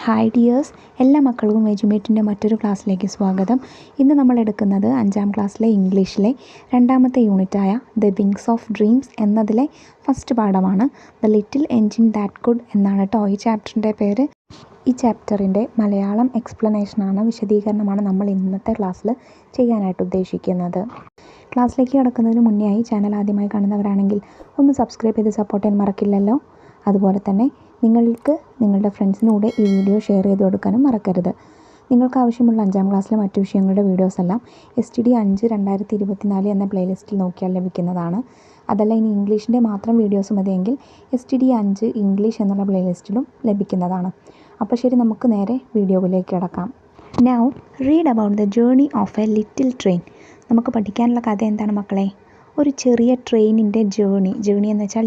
Hi dears, എല്ലാ മക്കൾക്കും എജുമേറ്റിൻ്റെ മറ്റൊരു ക്ലാസ്സിലേക്ക് സ്വാഗതം. ഇന്ന് നമ്മൾ എടുക്കുന്നത് 5ാം ക്ലാസ്സിലെ ഇംഗ്ലീഷിലെ 2ാമത്തെ യൂണിറ്റായ ദ വിങ്സ് ഓഫ് ഡ്രീംസ് എന്നതിലെ ഫസ്റ്റ് പാഠമാണ്. The little engine that could എന്നാണ് കേട്ടോ ഈ ചാപ്റ്ററിൻ്റെ പേര്. ഈ ചാപ്റ്ററിൻ്റെ മലയാളം എക്സ്പ്ലനേഷനാണ്, വിശദീകരണമാണ് നമ്മൾ ഇന്നത്തെ ക്ലാസ്സിൽ ചെയ്യാനായിട്ട് ഉദ്ദേശിക്കുന്നത്. ക്ലാസ്സിലേക്ക് കടക്കുന്നതിന് മുന്നേ ആയി ചാനൽ ആദ്യമായി കാണുന്നവരാണെങ്കിൽ ഒന്ന് സബ്സ്ക്രൈബ് ചെയ്ത് സപ്പോർട്ട് ചെയ്യാൻ മറക്കില്ലല്ലോ. അതുപോലെ തന്നെ നിങ്ങൾക്ക് നിങ്ങളുടെ ഫ്രണ്ട്സിനൂടെ ഈ വീഡിയോ ഷെയർ ചെയ്ത് കൊടുക്കാനും മറക്കരുത്. നിങ്ങൾക്ക് ആവശ്യമുള്ള 5ാം ക്ലാസ്സിലെ മറ്റു വിഷയങ്ങളുടെ വീഡിയോസ് എല്ലാം STD 5 2024 എന്ന പ്ലേലിസ്റ്റിൽ നോക്കിയാൽ ലഭിക്കുന്നതാണ്. അതല്ല ഇനി ഇംഗ്ലീഷിൻ്റെ മാത്രം വീഡിയോസ് മതിയെങ്കിൽ STD 5 ഇംഗ്ലീഷ് എന്നുള്ള പ്ലേലിസ്റ്റിലും ലഭിക്കുന്നതാണ്. അപ്പോൾ ശരി, നമുക്ക് നേരെ വീഡിയോയിലേക്ക് കിടക്കാം. Now read about the journey of A little train. നമുക്ക് പഠിക്കാനുള്ള കഥ എന്താണ് മക്കളെ? ഒരു ചെറിയ ട്രെയിനിൻ്റെ ജേർണി എന്ന് വെച്ചാൽ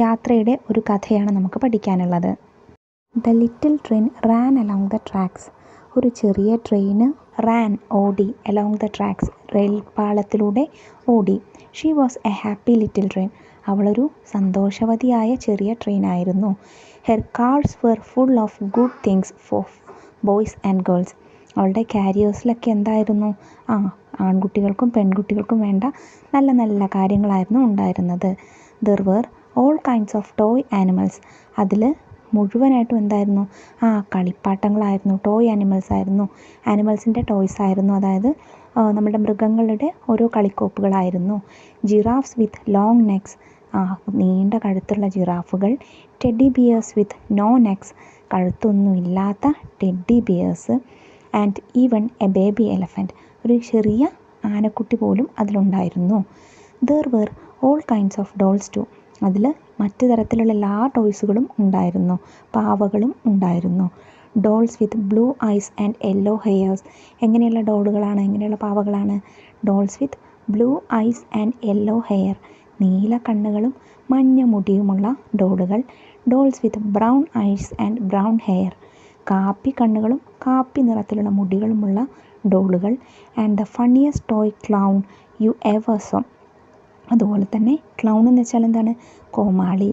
യാത്രയുടെ ഒരു കഥയാണ് നമുക്ക് പഠിക്കാനുള്ളത്. The little train ran along the tracks. ഒരു ചെറിയ ട്രെയിന് ഓടി അലോങ് ദ ട്രാക്സ്, റെയിൽപാളത്തിലൂടെ ഓടി. She was a happy little train. അവളൊരു സന്തോഷവതിയായ ചെറിയ ട്രെയിനായിരുന്നു. Her cars were full of good things for boys and girls. അവളുടെ കാരിയേഴ്സിലൊക്കെ എന്തായിരുന്നു? ആൺകുട്ടികൾക്കും പെൺകുട്ടികൾക്കും വേണ്ട നല്ല നല്ല കാര്യങ്ങളായിരുന്നു ഉണ്ടായിരുന്നത്. There were all kinds of toy animals. അതിൽ മുഴുവനായിട്ടും എന്തായിരുന്നു? കളിപ്പാട്ടങ്ങളായിരുന്നു, ടോയ് ആനിമൽസ് ആയിരുന്നു. ആനിമൽസിൻ്റെ ടോയ്സ് ആയിരുന്നു, അതായത് നമ്മുടെ മൃഗങ്ങളുടെ ഓരോ കളിക്കോപ്പുകളായിരുന്നു. Giraffes with long necks. നീണ്ട കഴുത്തുള്ള ജിറാഫുകൾ. Teddy bears with no necks. കഴുത്തൊന്നുമില്ലാത്ത teddy bears. And even a baby elephant. ഒരു ചെറിയ ആനക്കുട്ടി പോലും അതിലുണ്ടായിരുന്നു. There were all kinds of dolls too. അതിൽ മറ്റു തരത്തിലുള്ള എല്ലാ ടോയ്സുകളും ഉണ്ടായിരുന്നു, പാവകളും ഉണ്ടായിരുന്നു. Dolls with blue eyes and yellow hairs. എങ്ങനെയുള്ള ഡോളുകളാണ്, എങ്ങനെയുള്ള പാവകളാണ്? Dolls with blue eyes and yellow hair. നീല കണ്ണുകളും മഞ്ഞ മുടിയുമുള്ള ഡോളുകൾ. Dolls with brown eyes and brown hair. കാപ്പി കണ്ണുകളും കാപ്പി നിറത്തിലുള്ള മുടികളുമുള്ള ഡോളുകൾ. And the funniest toy clown you ever saw. അതുപോലെ തന്നെ ക്ലൗൺ എന്ന് വെച്ചാൽ എന്താണ്? കോമാളി.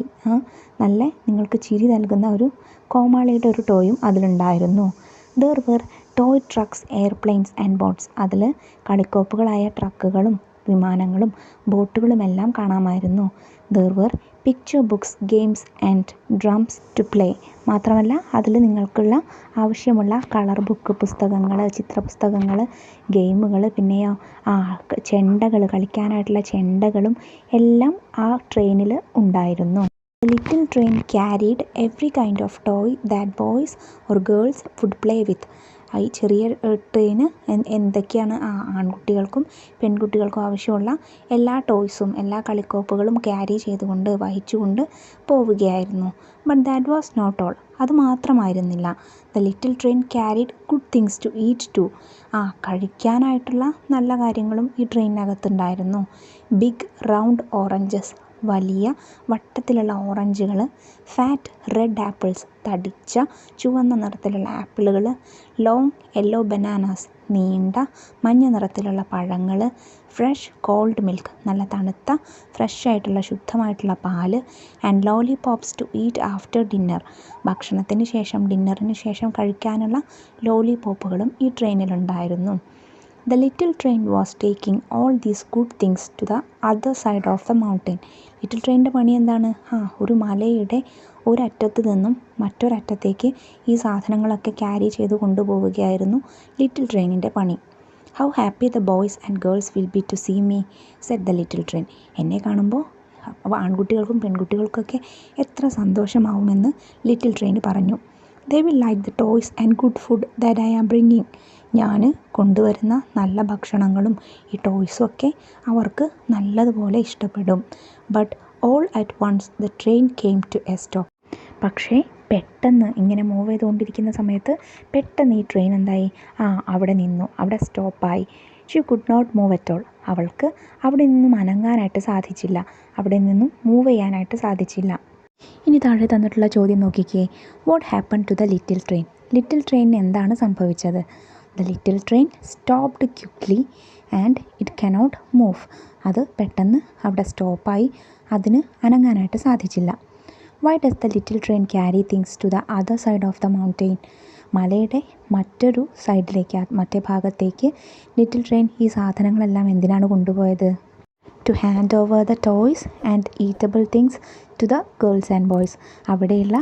നല്ല നിങ്ങൾക്ക് ചിരി നൽകുന്ന ഒരു കോമാളിയുടെ ഒരു ടോയും അതിലുണ്ടായിരുന്നു. There were toy trucks, airplanes and boats. അതിൽ കളിക്കോപ്പുകളായ ട്രക്കുകളും വിമാനങ്ങളും ബോട്ടുകളുമെല്ലാം കാണാമായിരുന്നു. There were picture books, games and drums to play. മാത്രമല്ല അതിൽ നിങ്ങൾക്കുള്ള ആവശ്യമുള്ള കളർ ബുക്ക് പുസ്തകങ്ങൾ, ചിത്രപുസ്തകങ്ങൾ, ഗെയിമുകൾ, പിന്നെയോ ചെണ്ടകൾ, കളിക്കാനായിട്ടുള്ള ചെണ്ടകളും എല്ലാം ആ ട്രെയിനിൽ ഉണ്ടായിരുന്നു. The little train carried every kind of toy that boys or girls would play with. ഈ ചെറിയ ട്രെയിന് എന്തൊക്കെയാണ് ആൺകുട്ടികൾക്കും പെൺകുട്ടികൾക്കും ആവശ്യമുള്ള എല്ലാ ടോയ്സും എല്ലാ കളിക്കോപ്പുകളും ക്യാരി ചെയ്തുകൊണ്ട് വഹിച്ചുകൊണ്ട് പോവുകയായിരുന്നു. But that was not all. അത് മാത്രമായിരുന്നില്ല. The little train carried good things to eat too. കഴിക്കാനായിട്ടുള്ള നല്ല കാര്യങ്ങളും ഈ ട്രെയിനിനകത്തുണ്ടായിരുന്നു. Big round oranges. വലിയ വട്ടത്തിലുള്ള ഓറഞ്ചുകൾ. Fat red apples. തടിച്ച ചുവന്ന നിറത്തിലുള്ള ആപ്പിളുകൾ. Long yellow bananas. നീണ്ട മഞ്ഞ നിറത്തിലുള്ള പഴങ്ങൾ. Fresh cold milk. നല്ല തണുത്ത ഫ്രഷ് ആയിട്ടുള്ള ശുദ്ധമായിട്ടുള്ള പാല്. And lollipops to eat after dinner. ഭക്ഷണത്തിന് ശേഷം, ഡിന്നറിന് ശേഷം കഴിക്കാനുള്ള ലോലിപോപ്പുകളും ഈ ട്രെയിനിലുണ്ടായിരുന്നു. The little train was taking all these good things to the other side of the mountain. Little ട്രെയിനിൻ്റെ പണി എന്താണ്? ഒരു മലയുടെ ഒരറ്റത്ത് നിന്നും മറ്റൊരറ്റത്തേക്ക് ഈ സാധനങ്ങളൊക്കെ ക്യാരി ചെയ്ത് കൊണ്ടുപോവുകയായിരുന്നു ലിറ്റിൽ ട്രെയിനിൻ്റെ പണി. How happy the boys and girls will be to see me, said the little train. എന്നെ കാണുമ്പോൾ ആൺകുട്ടികൾക്കും പെൺകുട്ടികൾക്കൊക്കെ എത്ര സന്തോഷമാവുമെന്ന് ലിറ്റിൽ ട്രെയിൻ പറഞ്ഞു. They will like the toys and good food that I am bringing. ഞാൻ കൊണ്ടുവരുന്ന നല്ല ഭക്ഷണങ്ങളും ഈ ടോയ്സും ഒക്കെ അവർക്ക് നല്ലതുപോലെ ഇഷ്ടപ്പെടും. But all at once the train came to a stop. പക്ഷേ പെട്ടെന്ന് ഇങ്ങനെ മൂവ് ചെയ്തുകൊണ്ടിരിക്കുന്ന സമയത്ത് പെട്ടെന്ന് ഈ ട്രെയിൻ എന്തായി? അവിടെ നിന്നു, അവിടെ സ്റ്റോപ്പായി. She could not move at all. അവൾക്ക് അവിടെ നിന്നും അനങ്ങാനായിട്ട് സാധിച്ചില്ല, അവിടെ നിന്നും മൂവ് ചെയ്യാനായിട്ട് സാധിച്ചില്ല. ഇനി താഴെ തന്നിട്ടുള്ള ചോദ്യം നോക്കിക്കേ. What happen to the little train? Little ട്രെയിനിന് എന്താണ് സംഭവിച്ചത്? The little train stopped quickly and it cannot move. അത് പെട്ടെന്ന് അവിടെ സ്റ്റോപ്പായി, അതിന് അനങ്ങാനായിട്ട് സാധിച്ചില്ല. Why does the little train carry things to the other side of the mountain? മലയുടെ മറ്റൊരു സൈഡിലേക്ക്, മറ്റേ ഭാഗത്തേക്ക് ലിറ്റിൽ ട്രെയിൻ ഈ സാധനങ്ങളെല്ലാം എന്തിനാണ് കൊണ്ടുപോയത്? To hand over the toys and eatable things to the girls and boys. അവിടെയുള്ള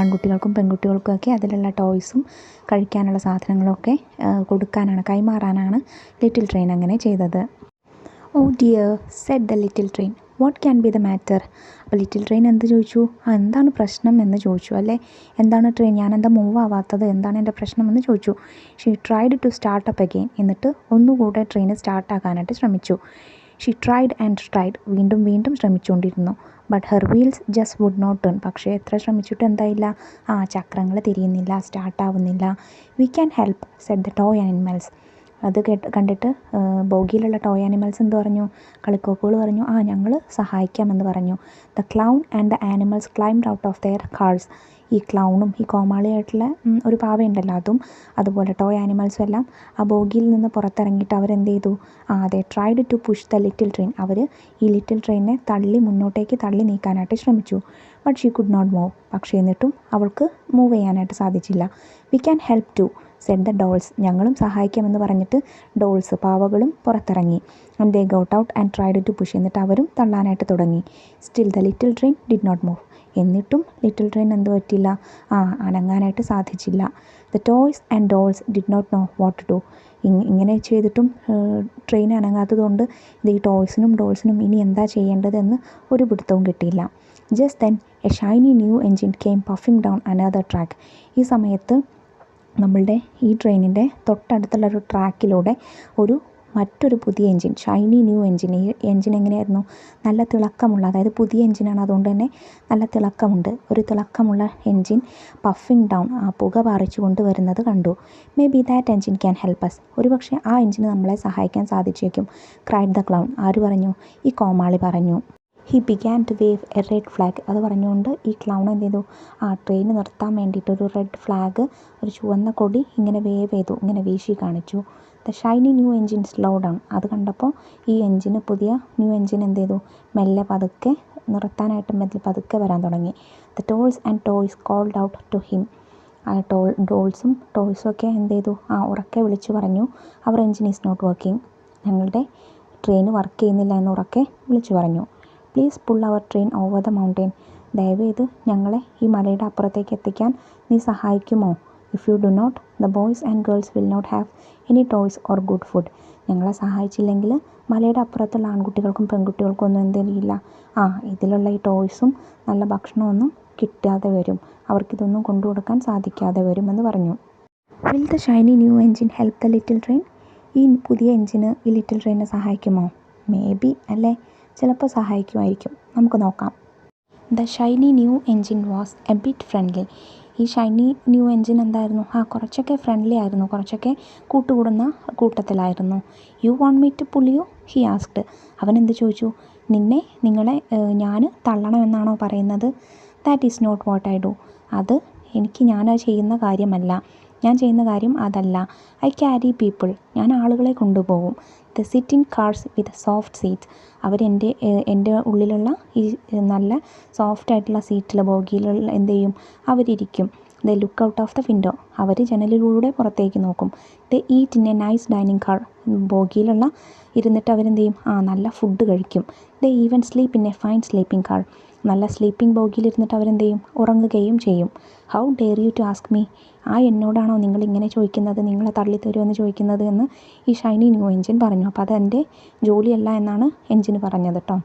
ആൺകുട്ടികൾക്കും പെൺകുട്ടികൾക്കുമൊക്കെ അതിലുള്ള ടോയ്സും കഴിക്കാനുള്ള സാധനങ്ങളൊക്കെ കൈമാറാനാണ് ലിറ്റിൽ ട്രെയിൻ അങ്ങനെ ചെയ്തത്. Oh dear, said the little train, what can be the matter? അപ്പോൾ ലിറ്റിൽ ട്രെയിൻ എന്ത് ചോദിച്ചു? എന്താണ് പ്രശ്നം എന്ന് ചോദിച്ചു അല്ലേ? എന്താണ് ട്രെയിൻ, ഞാൻ എന്താ മൂവ് ആവാത്തത്, എന്താണ് എൻ്റെ പ്രശ്നം എന്ന് ചോദിച്ചു. She tried to start up again. എന്നിട്ട് ഒന്നുകൂടെ ട്രെയിൻ സ്റ്റാർട്ടാക്കാനായിട്ട് ശ്രമിച്ചു. ഷീ ട്രൈഡ് ആൻഡ് ട്രൈഡ്, വീണ്ടും വീണ്ടും ശ്രമിച്ചുകൊണ്ടിരുന്നു. But her wheels just would not turn. പക്ഷേ എത്ര ശ്രമിച്ചിട്ടും എന്തായില്ല? ചക്രങ്ങൾ തിരിയുന്നില്ല, സ്റ്റാർട്ടാവുന്നില്ല. We can help, said the toy animals. അത് കണ്ടിട്ട് ബോഗിയിലുള്ള ടോയ് ആനിമൽസ് എന്ത് പറഞ്ഞു? കളിക്കോപ്പുകൾ പറഞ്ഞു, ഞങ്ങൾ സഹായിക്കാമെന്ന് പറഞ്ഞു. The clown and the animals climbed out of their cars. ഈ ക്ലൗണും ഈ കോമാളിയായിട്ടുള്ള ഒരു പാവയുണ്ടല്ലോ അതും, അതുപോലെ ടോയ് ആനിമൽസും എല്ലാം ആ ബോഗിയിൽ നിന്ന് പുറത്തിറങ്ങിയിട്ട് അവരെന്ത് ചെയ്തു? They tried to push the little train. അവർ ഈ ലിറ്റിൽ ട്രെയിനിനെ മുന്നോട്ടേക്ക് തള്ളി നീക്കാനായിട്ട് ശ്രമിച്ചു. But she could not move. പക്ഷേ എന്നിട്ടും അവൾക്ക് മൂവ് ചെയ്യാനായിട്ട് സാധിച്ചില്ല. We can help too, said the dolls. ഞങ്ങളും സഹായിക്കാമെന്ന് പറഞ്ഞിട്ട് ഡോൾസ്, പാവകളും പുറത്തിറങ്ങി. And they got out and tried to push. എന്നിട്ട് അവരും തള്ളാനായിട്ട് തുടങ്ങി. Still the little train did not move. എന്നിട്ടും ലിറ്റിൽ ട്രെയിൻ എന്ത് പറ്റില്ല? അനങ്ങാനായിട്ട് സാധിച്ചില്ല. The toys and dolls did not know what to do. ഇങ്ങനെ ചെയ്തിട്ടും ട്രെയിൻ അനങ്ങാത്തതുകൊണ്ട് ഈ ടോയ്സിനും ഡോൾസിനും ഇനി എന്താ ചെയ്യേണ്ടതെന്ന് ഒരു പിടുത്തവും കിട്ടിയില്ല. Just then A Shiny new engine came puffing down another track. ഈ സമയത്ത് നമ്മളുടെ ഈ ട്രെയിനിൻ്റെ തൊട്ടടുത്തുള്ളൊരു ട്രാക്കിലൂടെ മറ്റൊരു പുതിയ എൻജിൻ, ഷൈനി ന്യൂ എൻജിൻ. ഈ എൻജിൻ എങ്ങനെയായിരുന്നു? നല്ല തിളക്കമുള്ള, അതായത് പുതിയ എൻജിനാണ്, അതുകൊണ്ട് തന്നെ നല്ല തിളക്കമുണ്ട്. ഒരു തിളക്കമുള്ള എൻജിൻ പഫിംഗ് ഡൗൺ, പുക പാറിച്ചു കൊണ്ട് വരുന്നത് കണ്ടു. Maybe that engine can help us. ഒരുപക്ഷെ ആ എൻജിന് നമ്മളെ സഹായിക്കാൻ സാധിച്ചേക്കും. Cried the clown. ആര് പറഞ്ഞു? ഈ കോമാളി പറഞ്ഞു. He began to wave a red flag. അത് പറഞ്ഞുകൊണ്ട് ഈ ക്ലൗൺ എന്ത് ചെയ്തു? ട്രെയിൻ നിർത്താൻ വേണ്ടിയിട്ട് ഒരു റെഡ് ഫ്ലാഗ്, ഒരു ചുവന്ന കൊടി ഇങ്ങനെ വേവ് ചെയ്തു, ഇങ്ങനെ വീശി കാണിച്ചു. The shiny new engine slow down. അത് കണ്ടപ്പോൾ ഈ പുതിയ ന്യൂ എൻജിൻ എന്ത് ചെയ്തു? മെല്ലെ പതുക്കെ നിർത്താനായിട്ട് പതുക്കെ വരാൻ തുടങ്ങി. The dolls and toys called out to him. ഡോൾസും ടോയ്സും ഒക്കെ എന്ത് ചെയ്തു? ഉറക്കെ വിളിച്ചു പറഞ്ഞു, അവർ എൻജിൻ ഈസ് നോട്ട് വർക്കിംഗ്. ഞങ്ങളുടെ ട്രെയിൻ വർക്ക് ചെയ്യുന്നില്ല എന്ന് ഉറക്കെ വിളിച്ചു പറഞ്ഞു. Please pull our train over the mountain. ദയവേത് ഞങ്ങളെ ഈ മലയുടെ അപ്പുറത്തേക്ക് എത്തിക്കാൻ നീ സഹായിക്കുമോ? If you do not, the boys and girls will not have any toys or good food. ഞങ്ങളെ സഹായിച്ചില്ലെങ്കിൽ മലയുടെ അപ്പുറത്തുള്ള ആൺകുട്ടികൾക്കും പെൺകുട്ടികൾക്കും ഒന്നും എന്തില്ല, ഇതിലുള്ള ഈ ടോയ്സും നല്ല ഭക്ഷണമൊന്നും കിട്ടാതെ വരും, അവർക്കിതൊന്നും കൊണ്ടുകൊടുക്കാൻ സാധിക്കാതെ വരുമെന്ന് പറഞ്ഞു. Will the shiny new engine help the little train? ഈ പുതിയ എൻജിന് ഈ ലിറ്റിൽ ട്രെയിനെ സഹായിക്കുമോ? മേ ബി, അല്ലേ? ചിലപ്പോൾ സഹായിക്കുമായിരിക്കും. നമുക്ക് നോക്കാം. The shiny new engine was a bit friendly. ഈ ഷൈനി ന്യൂ എൻജിൻ എന്തായിരുന്നു? കുറച്ചൊക്കെ ഫ്രണ്ട്ലി ആയിരുന്നു, കുറച്ചൊക്കെ കൂട്ടുകൂടുന്ന കൂട്ടത്തിലായിരുന്നു. You want me to pull you, he asked. അവൻ എന്ത് ചോദിച്ചു? നിങ്ങളെ ഞാൻ തള്ളണമെന്നാണോ പറയുന്നത്? That is not what I do. അത് ഞാൻ ചെയ്യുന്ന കാര്യമല്ല. ഞാൻ ചെയ്യുന്ന കാര്യം അതല്ല. I carry people. ഞാൻ ആളുകളെ കൊണ്ടുപോകും. They sit in cars with soft seats. എൻ്റെ ഉള്ളിലുള്ള ഈ നല്ല സോഫ്റ്റ് ആയിട്ടുള്ള സീറ്റിൽ, ബോഗിയിലുള്ള എന്ത് ചെയ്യും? അവരിയ്ക്കും. They look out of the window. അവർ ജനലിലൂടെ പുറത്തേക്ക് നോക്കും. They eat in a nice dining car. ബോഗിയിലുള്ള ഇരുന്നിട്ട് അവരെന്ത് ചെയ്യും? നല്ല ഫുഡ് കഴിക്കും. They even sleep in a fine sleeping car. നല്ല സ്ലീപ്പിംഗ് ബോഗിയിലിരുന്നിട്ട് അവരെന്ത് ചെയ്യും? ഉറങ്ങുകയും ചെയ്യും. How dare you to ask me. എന്നോടാണോ നിങ്ങളിങ്ങനെ ചോദിക്കുന്നത്, നിങ്ങളെ തള്ളിത്തരുമെന്ന് ചോദിക്കുന്നത് എന്ന് ഈ ഷൈനി ന്യൂ എൻജിൻ പറഞ്ഞു. അപ്പോൾ അതെൻ്റെ ജോലിയല്ല എന്നാണ് എൻജിന് പറഞ്ഞത് കേട്ടോ.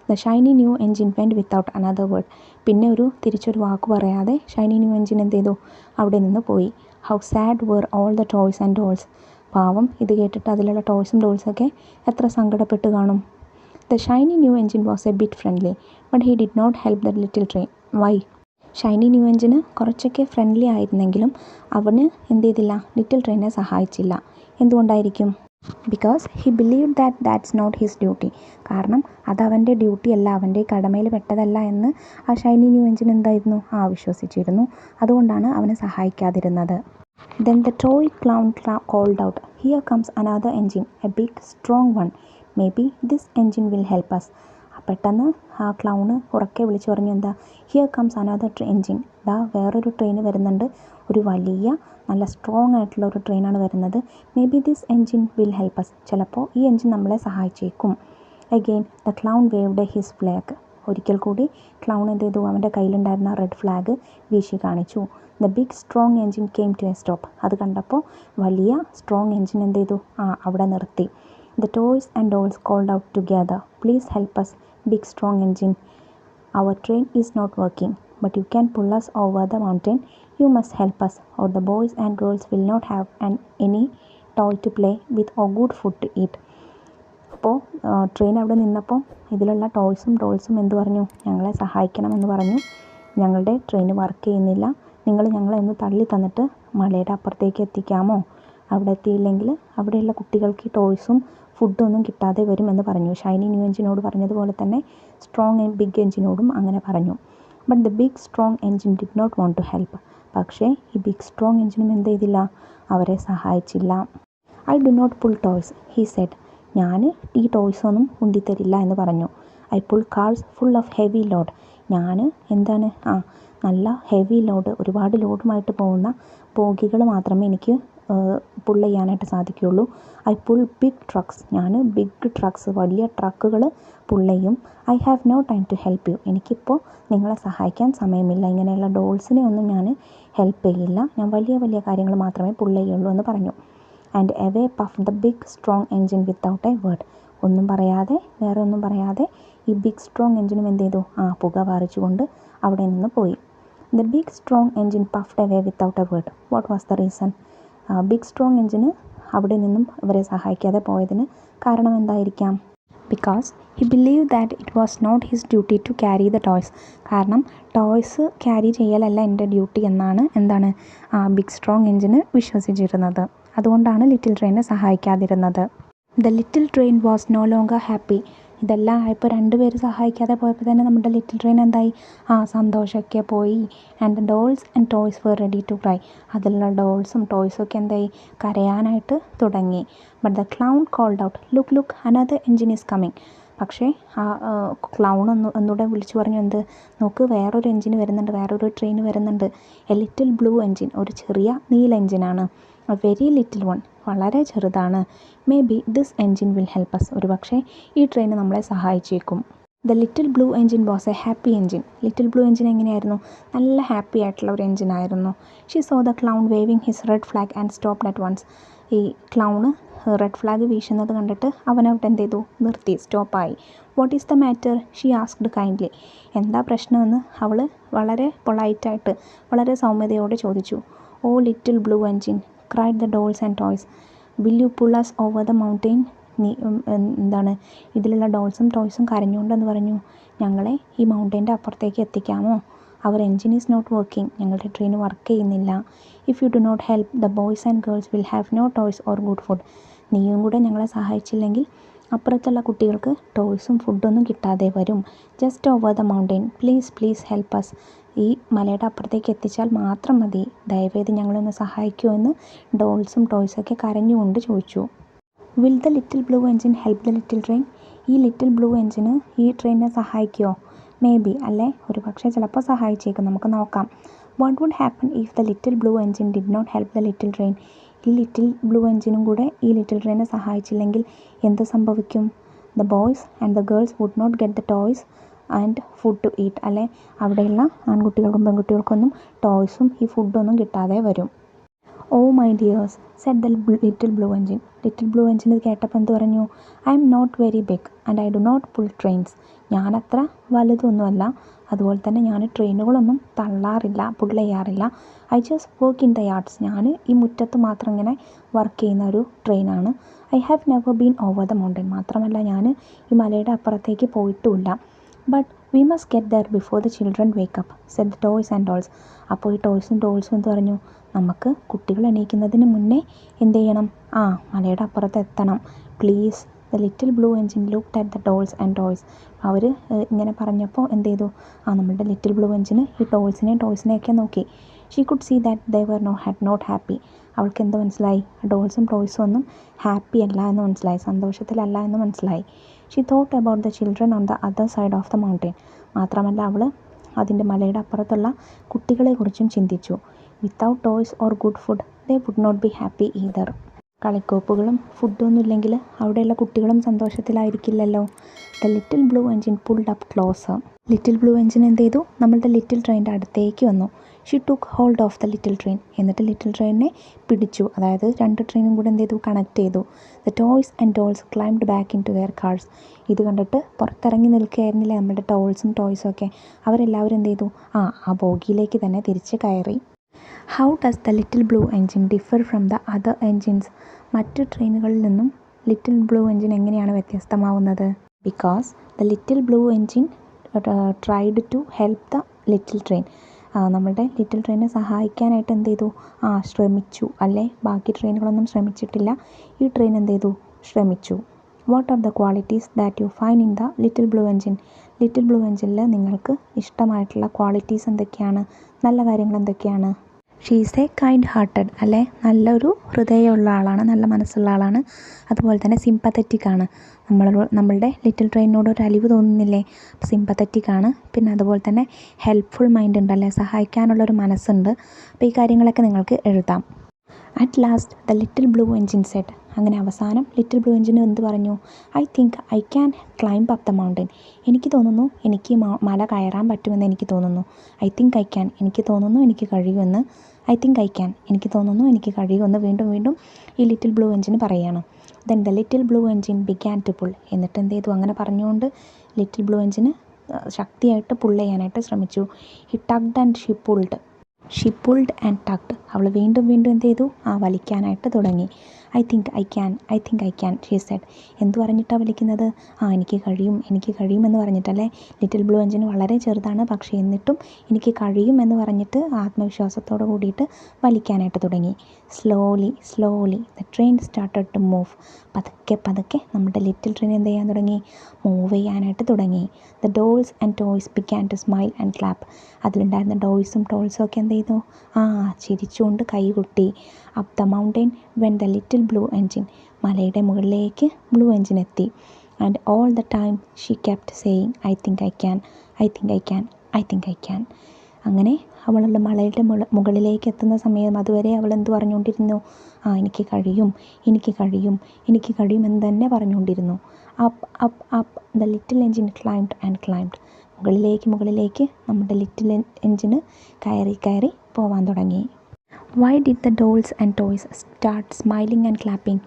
The shiny new engine went without another word. പിന്നെ തിരിച്ചൊരു വാക്ക് പറയാതെ ഷൈനി ന്യൂ എൻജിൻ എന്ത് ചെയ്തു? അവിടെ നിന്ന് പോയി. How sad were all the toys and dolls. പാവം, ഇത് കേട്ടിട്ട് അതിലുള്ള ടോയ്സും ഡോൾസൊക്കെ എത്ര സങ്കടപ്പെട്ട് കാണും. The shiny new engine was a bit friendly but he did not help the little train. Why? Shiny new എൻജിന് കുറച്ചൊക്കെ ഫ്രണ്ട്ലി ആയിരുന്നെങ്കിലും അവന് എന്ത് ചെയ്തില്ല? ലിറ്റിൽ ട്രെയിനെ സഹായിച്ചില്ല. എന്തുകൊണ്ടായിരിക്കും? Because he believe that's not his duty. കാരണം അതവൻ്റെ ഡ്യൂട്ടി അല്ല, അവൻ്റെ കടമയിൽ പെട്ടതല്ല എന്ന് ആ ഷൈനി ന്യൂ എൻജിൻ എന്തായിരുന്നു? വിശ്വസിച്ചിരുന്നു. അതുകൊണ്ടാണ് അവനെ സഹായിക്കാതിരുന്നത്. Then the toy clown called out, "Here comes another engine, a big, strong one. Maybe this engine will help us." പെട്ടെന്ന് ആ ക്ലൗണ് ഉറക്കെ വിളിച്ചു പറഞ്ഞു, എന്താ, ഹിയർ കംസ് അനദർ എൻജിൻ, ദാ വേറൊരു ട്രെയിൻ വരുന്നുണ്ട്, ഒരു വലിയ നല്ല സ്ട്രോങ് ആയിട്ടുള്ള ഒരു ട്രെയിനാണ് വരുന്നത്. May be this engine will help us, ചിലപ്പോൾ ഈ എൻജിൻ നമ്മളെ സഹായിച്ചേക്കും. Again the clown waved his flag, ഒരിക്കൽ കൂടി ക്ലൗൺ എന്ത് ചെയ്തു, അവൻ്റെ കയ്യിലുണ്ടായിരുന്ന റെഡ് ഫ്ലാഗ് വീശി കാണിച്ചു. The big strong engine came to a stop, അത് കണ്ടപ്പോൾ വലിയ സ്ട്രോങ് എൻജിൻ എന്ത് ചെയ്തു, അവിടെ നിർത്തി. The toys and dolls called out together, please help us big strong engine, our train is not working, but you can pull us over the mountain, you must help us or the boys and girls will not have any toy to play with or good food to eat. അപ്പോൾ train അവിടെ നിന്നപ്പോൾ ഇതിലുള്ള ടോയ്സും ഡോൾസും എന്ത് പറഞ്ഞു, ഞങ്ങളെ സഹായിക്കണമെന്ന് പറഞ്ഞു. ഞങ്ങളുടെ ട്രെയിൻ വർക്ക് ചെയ്യുന്നില്ല, നിങ്ങൾ ഞങ്ങളെ ഒന്ന് തള്ളി തന്നിട്ട് മലയുടെ അപ്പുറത്തേക്ക് എത്തിക്കാമോ, അവിടെ എത്തിയില്ലെങ്കിൽ അവിടെയുള്ള കുട്ടികൾക്ക് ഈ ടോയ്സും ഫുഡൊന്നും കിട്ടാതെ വരുമെന്ന് പറഞ്ഞു. ഷൈനി ന്യൂ എഞ്ചിനോട് പറഞ്ഞതുപോലെ തന്നെ സ്ട്രോങ് ആൻഡ് ബിഗ് എഞ്ചിനോടും അങ്ങനെ പറഞ്ഞു. But the big strong engine did not want to help, പക്ഷേ ഈ ബിഗ് സ്ട്രോങ് എഞ്ചിനും എന്ത് ചെയ്തില്ല, അവരെ സഹായിച്ചില്ല. I do not pull toys he said, ഞാൻ ഈ ടോയ്സൊന്നും ഉന്തിത്തരില്ല എന്ന് പറഞ്ഞു. I pull cars full of heavy load, ഞാൻ എന്താണ്, നല്ല ഹെവി ലോഡ്, ഒരുപാട് ലോഡുമായിട്ട് പോകുന്ന ബോഗികൾ മാത്രമേ എനിക്ക് പുൾ ചെയ്യാനായിട്ട് സാധിക്കുകയുള്ളൂ. ഐ പുൾ ബിഗ് ട്രക്സ്, ഞാൻ ബിഗ് ട്രക്സ്, വലിയ ട്രക്കുകൾ പുൾ ചെയ്യും. I have no time to help you, എനിക്കിപ്പോൾ നിങ്ങളെ സഹായിക്കാൻ സമയമില്ല, ഇങ്ങനെയുള്ള ഡോൾസിനെ ഒന്നും ഞാൻ ഹെൽപ്പ് ചെയ്യില്ല, ഞാൻ വലിയ വലിയ കാര്യങ്ങൾ മാത്രമേ പുൾ ചെയ്യുള്ളൂ എന്ന് പറഞ്ഞു. And away puff the big strong engine without a word, ഒന്നും പറയാതെ, വേറെ ഒന്നും പറയാതെ ഈ ബിഗ് സ്ട്രോങ് എൻജിനും എന്ത് ചെയ്തു, പുക വാറിച്ചുകൊണ്ട് അവിടെ നിന്ന് പോയി. The big strong engine puffed away without a word, what was the reason? Big strong എൻജിന് അവിടെ നിന്നും ഇവരെ സഹായിക്കാതെ പോയതിന് കാരണം എന്തായിരിക്കാം? Because he believe that it was not his duty to carry the toys, കാരണം ടോയ്സ് ക്യാരി ചെയ്യലല്ല എൻ്റെ ഡ്യൂട്ടി എന്നാണ് എന്താണ് ബിഗ് സ്ട്രോങ് എൻജിന് വിശ്വസിച്ചിരുന്നത്. അതുകൊണ്ടാണ് ലിറ്റിൽ ട്രെയിനെ സഹായിക്കാതിരുന്നത്. The little train was no ലോnger ഹാപ്പി, ഇതെല്ലാം ആയപ്പോൾ രണ്ടുപേര് സഹായിക്കാതെ പോയപ്പോൾ തന്നെ നമ്മുടെ ലിറ്റിൽ ട്രെയിൻ എന്തായി, സന്തോഷമൊക്കെ പോയി. And dolls and toys were ready to cry, അതിലുള്ള ഡോൾസും ടോയ്സും ഒക്കെ എന്തായി, കരയാനായിട്ട് തുടങ്ങി. But the clown called out, look look another engine is coming, പക്ഷേ ക്ലൗൺ ഒന്നുകൂടെ വിളിച്ചു പറഞ്ഞു, എന്ത്, നോക്ക് വേറൊരു എൻജിൻ വരുന്നുണ്ട്, വേറൊരു ട്രെയിൻ വരുന്നുണ്ട്. എ ലിറ്റിൽ ബ്ലൂ എൻജിൻ, ഒരു ചെറിയ നീല എൻജിനാണ്. എ വെരി ലിറ്റിൽ വൺ, വളരെ ചെറുതാണ്. May B this engine will help us, ഒരു പക്ഷേ ഈ ട്രെയിൻ നമ്മളെ സഹായിച്ചേക്കും. The little blue engine was a happy engine, little blue engine എങ്ങനെയായിരുന്നു, നല്ല ഹാപ്പി ആയിട്ടുള്ള ഒരു എൻജിനായിരുന്നു. She saw the clown waving his red flag and stopped at once, ഈ ക്ലൗണ് റെഡ് ഫ്ലാഗ് വീശുന്നത് കണ്ടിട്ട് അവനവിടെ എന്ത് ചെയ്തു, നിർത്തി, സ്റ്റോപ്പായി. What is the matter, she asked kindly, എന്താ പ്രശ്നമെന്ന് അവൾ വളരെ പൊളൈറ്റായിട്ട്, വളരെ സൗമ്യതയോടെ ചോദിച്ചു. Oh little blue engine, cried the dolls and toys, will you pull us over the mountain, നീ എന്താണ്, ഇതിലുള്ള ഡോൾസും ടോയ്സും കരഞ്ഞുകൊണ്ടെന്ന് പറഞ്ഞു, ഞങ്ങളെ ഈ മൗണ്ടെയിൻ്റെ അപ്പുറത്തേക്ക് എത്തിക്കാമോ, our engine is not working, ഞങ്ങളുടെ ട്രെയിൻ വർക്ക് ചെയ്യുന്നില്ല. If you do not help the boys and girls will have no toys or good food, നീയും കൂടെ ഞങ്ങളെ സഹായിച്ചില്ലെങ്കിൽ അപ്പുറത്തുള്ള കുട്ടികൾക്ക് ടോയ്സും ഫുഡൊന്നും കിട്ടാതെ വരും. Just over the mountain, please please help us, ഈ മലയുടെ അപ്പുറത്തേക്ക് എത്തിച്ചാൽ മാത്രം മതി, ദയവേത് ഞങ്ങളൊന്ന് സഹായിക്കുമോ എന്ന് ഡോൾസും ടോയ്സൊക്കെ കരഞ്ഞുകൊണ്ട് ചോദിച്ചു. Will the little blue engine help the little train, ഈ ലിറ്റിൽ ബ്ലൂ എൻജിന് ഈ ട്രെയിനിനെ സഹായിക്കുമോ? മേ ബി, അല്ലേ, ഒരു പക്ഷേ ചിലപ്പോൾ സഹായിച്ചേക്കും, നമുക്ക് നോക്കാം. What would happen if the little blue engine did not help the little train, ഈ ലിറ്റിൽ ബ്ലൂ എൻജിനും കൂടെ ഈ ലിറ്റിൽ ട്രെയിനെ സഹായിച്ചില്ലെങ്കിൽ എന്ത് സംഭവിക്കും? The boys and the girls would not get the toys and food to eat, അല്ലെ, അവിടെയുള്ള ആൺകുട്ടികൾക്കും പെൺകുട്ടികൾക്കൊന്നും ടോയ്സും ഈ ഫുഡൊന്നും കിട്ടാതെ വരും. Oh my dears said the little blue engine, little blue engine ഇത് കേട്ടപ്പോൾ എന്ത് പറഞ്ഞു? I am not very big and I do not pull trains, ഞാനത്ര വലുതൊന്നുമല്ല, അതുപോലെ തന്നെ ഞാൻ ട്രെയിനുകളൊന്നും തള്ളാറില്ല, പുൾ ചെയ്യാറില്ല. I just work in the yards, ഞാൻ ഈ മുറ്റത്ത് മാത്രം ഇങ്ങനെ വർക്ക് ചെയ്യുന്ന ഒരു ട്രെയിനാണ്. I have never been over the mountain, മാത്രമല്ല ഞാൻ ഈ മലയുടെ അപ്പുറത്തേക്ക് പോയിട്ടുമില്ല. But we must get there before the children wake up said the toys and dolls, അപ്പോൾ ഈ ടോയ്സും ഡോൾസും എന്ത് പറഞ്ഞു? നമുക്ക് കുട്ടികൾ എണീക്കുന്നതിന് മുന്നേ എന്ത് ചെയ്യണം? മലയുടെ അപ്പുറത്ത് എത്തണം. Please. The little blue engine looked at the dolls and toys, അവർ ഇങ്ങനെ പറഞ്ഞപ്പോൾ എന്ത് ചെയ്തു? നമ്മളുടെ ലിറ്റിൽ ബ്ലൂ എൻജിന് ഈ ടോയ്സിനെയൊക്കെ നോക്കി. She could see that they were not happy, അവൾക്ക് എന്ത് മനസ്സിലായി? ഡോൾസും ടോയ്സും ഒന്നും ഹാപ്പി അല്ല എന്ന് മനസ്സിലായി, സന്തോഷത്തിലല്ല എന്ന് മനസ്സിലായി. She thought about the children on the other side of the mountain. മാത്രമല്ല അവൾ അതിൻ്റെ മലയുടെ അപ്പുറത്തുള്ള കുട്ടികളെക്കുറിച്ചും ചിന്തിച്ചു. Without toys or good food they would not be happy either. കളിക്കോപ്പുകളും ഫുഡൊന്നും ഇല്ലെങ്കിൽ അവിടെയുള്ള കുട്ടികളും സന്തോഷത്തിലായിരിക്കില്ലല്ലോ. The little blue engine pulled up closer. Little blue engine എന്ത് ചെയ്തു? നമ്മളുടെ ലിറ്റിൽ ട്രെയിനിൻ്റെ അടുത്തേക്ക് വന്നു. She took hold of the little train. എന്നിട്ട് ലിറ്റിൽ ട്രെയിനിനെ പിടിച്ചു. അതായത് രണ്ട് ട്രെയിനും കൂടെ എന്ത് ചെയ്തു? കണക്ട് ചെയ്തു. The toys and dolls climbed back into their cars. ഇത് കണ്ടിട്ട് പുറത്തിറങ്ങി നിൽക്കുകയായിരുന്നില്ലേ നമ്മുടെ ടോയ്സും ടോയ്സും ഒക്കെ. അവരെല്ലാവരും എന്ത് ചെയ്തു? ആ ബോഗിയിലേക്ക് തന്നെ തിരിച്ച് കയറി. How does the little blue engine differ from the other engines? മറ്റ് ട്രെയിനുകളിൽ നിന്നും ലിറ്റിൽ ബ്ലൂ എൻജിൻ എങ്ങനെയാണ് വ്യത്യസ്തമാവുന്നത്? Because the little blue engine tried to help the little train. നമ്മളുടെ ലിറ്റിൽ ട്രെയിനെ സഹായിക്കാനായിട്ട് എന്ത് ചെയ്തു? ശ്രമിച്ചു അല്ലേ? ബാക്കി ട്രെയിനുകളൊന്നും ശ്രമിച്ചിട്ടില്ല. ഈ ട്രെയിൻ എന്ത് ചെയ്തു? ശ്രമിച്ചു. What are the qualities that you find in the little blue engine? Little blue എൻജിനിൽ നിങ്ങൾക്ക് ഇഷ്ടമായിട്ടുള്ള ക്വാളിറ്റീസ് എന്തൊക്കെയാണ്? നല്ല കാര്യങ്ങൾ എന്തൊക്കെയാണ്? ഷീസ് എ കൈൻഡ് ഹാർട്ടഡ് അല്ലേ? നല്ലൊരു ഹൃദയമുള്ള ആളാണ്, നല്ല മനസ്സുള്ള ആളാണ്. അതുപോലെ തന്നെ സിമ്പത്തറ്റിക് ആണ്. നമ്മളുടെ ലിറ്റിൽ ട്രെയിനിനോട് ഒരു അലിവ് തോന്നുന്നില്ലേ? സിമ്പത്തറ്റിക് ആണ്. പിന്നെ അതുപോലെ തന്നെ ഹെൽപ്ഫുൾ മൈൻഡ് ഉണ്ടല്ലേ? സഹായിക്കാനുള്ളൊരു മനസ്സുണ്ട്. അപ്പോൾ ഈ കാര്യങ്ങളൊക്കെ നിങ്ങൾക്ക് എഴുതാം. At last the little blue engine said. അങ്ങനെ അവസാനം ലിറ്റിൽ ബ്ലൂ എൻജിൻ എന്ത് പറഞ്ഞു? I think I can climb up the mountain. എനിക്ക് തോന്നുന്നു എനിക്ക് മല കയറാൻ പറ്റുമെന്ന് എനിക്ക് തോന്നുന്നു. ഐ തിങ്ക് ഐ ക്യാൻ, എനിക്ക് തോന്നുന്നു എനിക്ക് കഴിയുമെന്ന്. ഐ തിങ്ക് ഐ ക്യാൻ, എനിക്ക് തോന്നുന്നു എനിക്ക് കഴിയുമെന്ന് വീണ്ടും വീണ്ടും ഈ ലിറ്റിൽ ബ്ലൂ എൻജിന് പറയുകയാണ്. Then the little blue engine began to pull. എന്നിട്ട് എന്ത് ചെയ്തു? അങ്ങനെ പറഞ്ഞുകൊണ്ട് ലിറ്റിൽ ബ്ലൂ എൻജിന് ശക്തിയായിട്ട് പുൾ ചെയ്യാനായിട്ട് ശ്രമിച്ചു. He tugged and she pulled and tugged. അവൾ വീണ്ടും വീണ്ടും എന്ത് ചെയ്തു? വലിക്കാനായിട്ട് തുടങ്ങി. I think I can she said. എന്ത് പറഞ്ഞിട്ടാണ് വലിക്കുന്നത്? എനിക്ക് കഴിയും എന്ന് പറഞ്ഞിട്ടല്ലേ? ലിറ്റിൽ ബ്ലൂ എൻജിൻ വളരെ ചെറുതാണ്, പക്ഷേ എന്നിട്ടും എനിക്ക് കഴിയും എന്ന് പറഞ്ഞിട്ട് ആത്മവിശ്വാസത്തോട് കൂടിയിട്ട് വലിക്കാനായിട്ട് തുടങ്ങി. Slowly the train started to move. പതുക്കെ നമ്മുടെ ലിറ്റിൽ ട്രെയിൻ എന്ത് ചെയ്യാൻ തുടങ്ങി? മൂവ് ചെയ്യാനായിട്ട് തുടങ്ങി. The dolls and toys began to smile and clap. അതിലുണ്ടായിരുന്ന ഡോൾസും ടോയ്സും ഒക്കെ എന്ത് ചെയ്തു? ചിരിച്ചുകൊണ്ട് കൈകൊട്ടി. Up the mountain went the little blue engine. മലയുടെ മുകളിലേക്ക് ബ്ലൂ എൻജിൻ എത്തി. And all the time she kept saying I think I can. അങ്ങനെ അവളുടെ മലയുടെ മുകളിലേക്ക് എത്തുന്ന സമയം അതുവരെ അവൾ എന്ത് പറഞ്ഞുകൊണ്ടിരുന്നു? എനിക്ക് കഴിയും എന്ന് തന്നെ പറഞ്ഞുകൊണ്ടിരുന്നു. Up the little engine climbed. മുകളിലേക്ക് നമ്മുടെ ലിറ്റിൽ എൻജിന് കയറി പോവാൻ തുടങ്ങി. Why did the dolls and toys start smiling and clapping?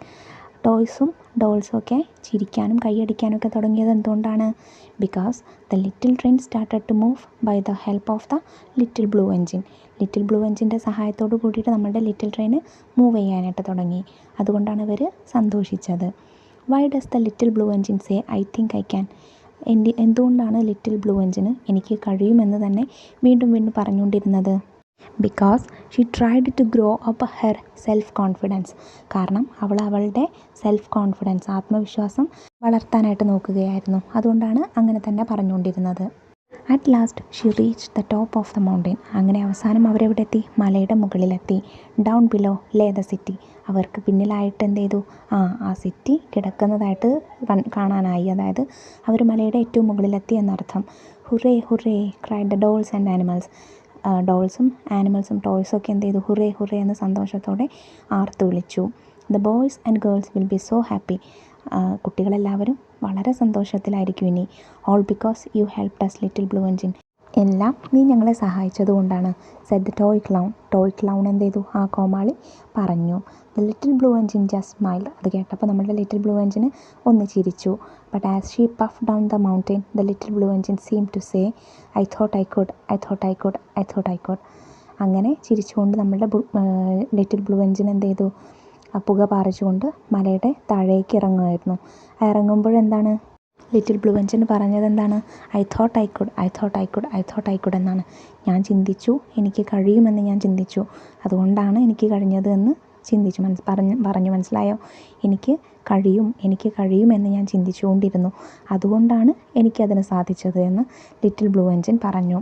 ടോയ്സും ഡോൾസും ഒക്കെ ചിരിക്കാനും കൈയടിക്കാനും ഒക്കെ തുടങ്ങിയത് എന്തുകൊണ്ടാണ്? Because the little train started to move by the help of the little blue engine. Little blue എൻജിൻ്റെ സഹായത്തോട് കൂടിയിട്ട് നമ്മുടെ ലിറ്റിൽ ട്രെയിൻ മൂവ് ചെയ്യാനായിട്ട് തുടങ്ങി. അതുകൊണ്ടാണ് ഇവർ സന്തോഷിച്ചത്. Why does the little blue engine say I think I can? എന്തുകൊണ്ടാണ് ലിറ്റിൽ ബ്ലൂ എൻജിന് എനിക്ക് കഴിയുമെന്ന് തന്നെ വീണ്ടും വീണ്ടും പറഞ്ഞുകൊണ്ടിരുന്നത്? Because she tried to grow up her self confidence. കാരണം അവൾ അവളുടെ സെൽഫ് കോൺഫിഡൻസ്, ആത്മവിശ്വാസം വളർത്താനായിട്ട് നോക്കുകയായിരുന്നു. അതുകൊണ്ടാണ് അങ്ങനെ തന്നെ പറഞ്ഞുകൊണ്ടിരുന്നത്. At last she reach the top of the mountain. അങ്ങനെ അവസാനം അവരെവിടെ എത്തി? മലയുടെ മുകളിലെത്തി. Down below lay the city. അവർക്ക് പിന്നിലായിട്ട് എന്ത് ചെയ്തു? ആ സിറ്റി കിടക്കുന്നതായിട്ട് കാണാനായി. അതായത് അവർ മലയുടെ ഏറ്റവും മുകളിലെത്തി എന്നർത്ഥം. Hurray cried the dolls and animals. ഡോൾസും ആനിമൽസും ടോയ്സും ഒക്കെ എന്ത് ചെയ്തു? ഹുറേ എന്ന് സന്തോഷത്തോടെ ആർത്തു വിളിച്ചു. The boys and girls will be so happy. കുട്ടികളെല്ലാവരും വളരെ സന്തോഷത്തിലായിരിക്കും ഇനി. All because you helped us little blue engine. എല്ലാം നീ ഞങ്ങളെ സഹായിച്ചതുകൊണ്ടാണ്. സെഡ് ദ ടോയ് ക്ലൗൺ എന്ത് ചെയ്തു? കോമാളി പറഞ്ഞു. The little blue engine just smiled. അത് കേട്ടപ്പോൾ നമ്മുടെ ലിറ്റിൽ ബ്ലൂ എൻജിന് ഒന്ന് ചിരിച്ചു. But as she puff down the mountain the little blue engine seem to say I thought I could. അങ്ങനെ ചിരിച്ചുകൊണ്ട് നമ്മളുടെ ലിറ്റിൽ ബ്ലൂ എൻജിൻ എന്ത് ചെയ്തു? പുക പാറിച്ചുകൊണ്ട് മലയുടെ താഴേക്ക് ഇറങ്ങുമായിരുന്നു. ഇറങ്ങുമ്പോഴെന്താണ് ലിറ്റിൽ ബ്ലൂ എൻജിൻ പറഞ്ഞത്? എന്താണ്? ഐ തോട്ട് ഐ കുഡ് എന്നാണ്. ഞാൻ ചിന്തിച്ചു, എനിക്ക് കഴിയുമെന്ന് ഞാൻ ചിന്തിച്ചു, അതുകൊണ്ടാണ് എനിക്ക് കഴിഞ്ഞത് എന്ന് ചിന്തിച്ചു. പറഞ്ഞു മനസ്സിലായോ? എനിക്ക് കഴിയുമെന്ന് ഞാൻ ചിന്തിച്ചുകൊണ്ടിരുന്നു, അതുകൊണ്ടാണ് എനിക്കതിന് സാധിച്ചത് എന്ന് ലിറ്റിൽ ബ്ലൂ എൻജിൻ പറഞ്ഞു.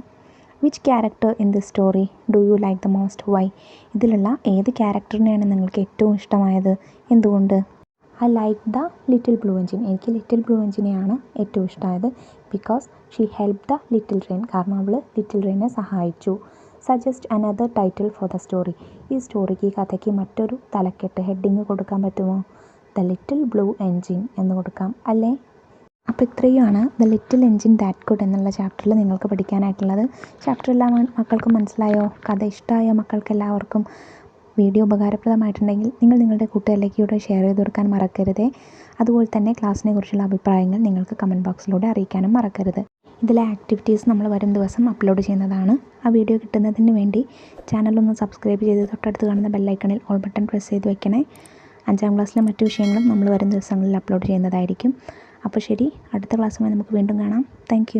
Which character in this story do you like the most? Why? ഇതിലുള്ള ഏത് ക്യാരക്ടറിനെയാണ് നിങ്ങൾക്ക് ഏറ്റവും ഇഷ്ടമായത്? എന്തുകൊണ്ട്? I like the little blue engine. എനിക്ക് ലിറ്റിൽ ബ്ലൂ എൻജിനെയാണ് ഏറ്റവും ഇഷ്ടമായത്. Because she help the little train. കാരണം അവൾ ലിറ്റിൽ റെയിനെ സഹായിച്ചു. Suggest another title for the story. ഈ സ്റ്റോറിക്ക്, കഥയ്ക്ക് മറ്റൊരു തലക്കെട്ട്, ഹെഡിങ് കൊടുക്കാൻ പറ്റുമോ? ദ ലിറ്റിൽ ബ്ലൂ എൻജിൻ എന്ന് കൊടുക്കാം അല്ലേ? അപ്പോൾ ഇത്രയുമാണ് the little engine that could എന്നുള്ള ചാപ്റ്ററിൽ നിങ്ങൾക്ക് പഠിക്കാനായിട്ടുള്ളത്. ചാപ്റ്റർ എല്ലാം മക്കൾക്ക് മനസ്സിലായോ? കഥ ഇഷ്ടമായോ മക്കൾക്ക് എല്ലാവർക്കും? വീഡിയോ ഉപകാരപ്രദമായിട്ടുണ്ടെങ്കിൽ നിങ്ങൾ നിങ്ങളുടെ കൂട്ടുകാരിലേക്ക് കൂടെ ഷെയർ ചെയ്ത് കൊടുക്കാൻ മറക്കരുതേ. അതുപോലെ തന്നെ ക്ലാസ്സിനെ കുറിച്ചുള്ള അഭിപ്രായങ്ങൾ നിങ്ങൾക്ക് കമൻറ്റ് ബോക്സിലൂടെ അറിയിക്കാനും മറക്കരുത്. ഇതിലെ ആക്ടിവിറ്റീസ് നമ്മൾ വരും ദിവസം അപ്ലോഡ് ചെയ്യുന്നതാണ്. ആ വീഡിയോ കിട്ടുന്നതിന് വേണ്ടി ചാനലൊന്ന് സബ്സ്ക്രൈബ് ചെയ്ത് തൊട്ടടുത്ത് കാണുന്ന ബെല്ലൈക്കണിൽ ഓൾ ബട്ടൺ പ്രസ് ചെയ്ത് വെക്കണേ. 5ാം ക്ലാസ്സിലെ മറ്റു വിഷയങ്ങളും നമ്മൾ വരും ദിവസങ്ങളിൽ അപ്ലോഡ് ചെയ്യുന്നതായിരിക്കും. അപ്പോൾ ശരി, അടുത്ത ക്ലാസ്സുമായി നമുക്ക് വീണ്ടും കാണാം. താങ്ക്